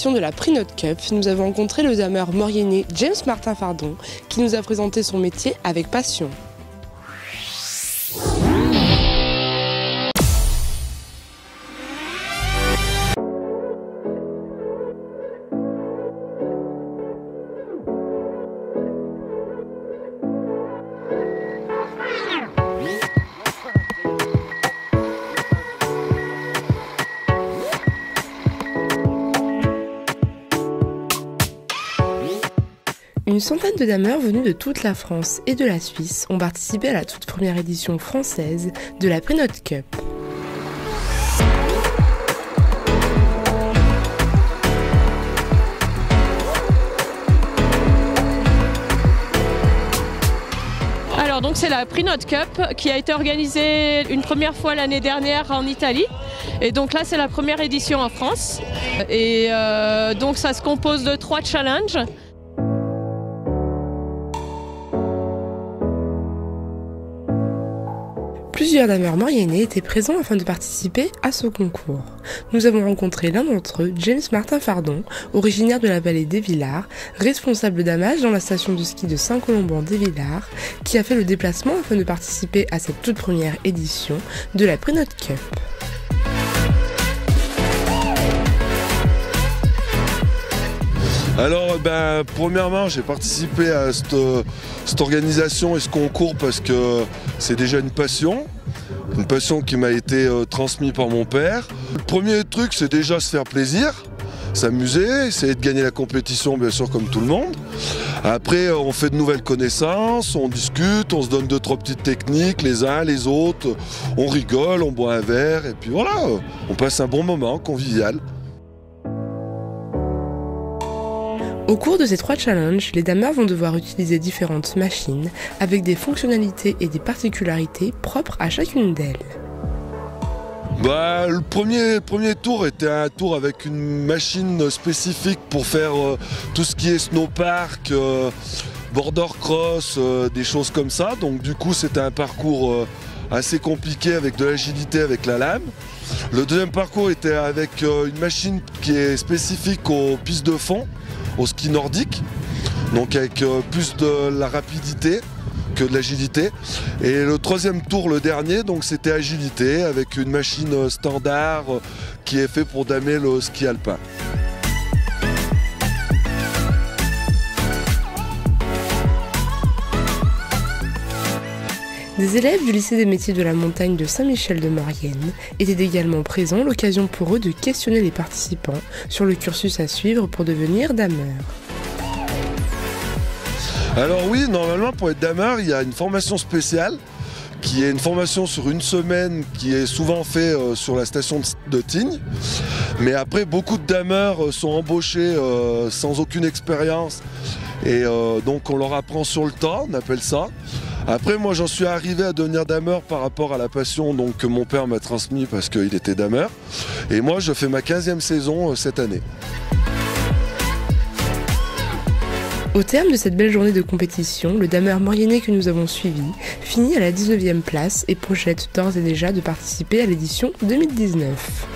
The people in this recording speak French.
édition de la Prix Note Cup, nous avons rencontré le dameur mauriennais James Martin Fardon qui nous a présenté son métier avec passion. Une centaine de dameurs venus de toute la France et de la Suisse ont participé à la toute première édition française de la Prix Note Cup. Alors donc c'est la Prix Note Cup qui a été organisée une première fois l'année dernière en Italie. Et donc là c'est la première édition en France. Et donc ça se compose de 3 challenges. Plusieurs dameurs mauriennais étaient présents afin de participer à ce concours. Nous avons rencontré l'un d'entre eux, James Martin Fardon, originaire de la vallée des Villars, responsable damage dans la station de ski de Saint-Colomban-des-Villars, qui a fait le déplacement afin de participer à cette toute première édition de la Prix Note Cup. Alors, premièrement, j'ai participé à cette organisation et ce concours parce que c'est déjà une passion qui m'a été transmise par mon père. Le premier truc, c'est déjà se faire plaisir, s'amuser, essayer de gagner la compétition, bien sûr, comme tout le monde. Après, on fait de nouvelles connaissances, on discute, on se donne 2-3 petites techniques, les uns, les autres, on rigole, on boit un verre, et puis voilà, on passe un bon moment convivial. Au cours de ces 3 challenges, les dameurs vont devoir utiliser différentes machines avec des fonctionnalités et des particularités propres à chacune d'elles. Le premier tour était un tour avec une machine spécifique pour faire tout ce qui est snowpark, border cross, des choses comme ça. Donc du coup c'était un parcours assez compliqué avec de l'agilité avec la lame. Le deuxième parcours était avec une machine qui est spécifique aux pistes de fond, au ski nordique, donc avec plus de la rapidité que de l'agilité. Et le troisième tour, le dernier, donc c'était agilité avec une machine standard qui est fait pour damer le ski alpin. Des élèves du lycée des métiers de la montagne de Saint-Michel-de-Maurienne étaient également présents, l'occasion pour eux de questionner les participants sur le cursus à suivre pour devenir dameur. Alors oui, normalement pour être dameur, il y a une formation spéciale qui est une formation sur une semaine qui est souvent faite sur la station de Tignes. Mais après, beaucoup de dameurs sont embauchés sans aucune expérience et donc on leur apprend sur le tas, on appelle ça. Après, moi, j'en suis arrivé à devenir dameur par rapport à la passion que mon père m'a transmise parce qu'il était dameur. Et moi, je fais ma 15e saison cette année. Au terme de cette belle journée de compétition, le dameur mauriennais que nous avons suivi finit à la 19e place et projette d'ores et déjà de participer à l'édition 2019.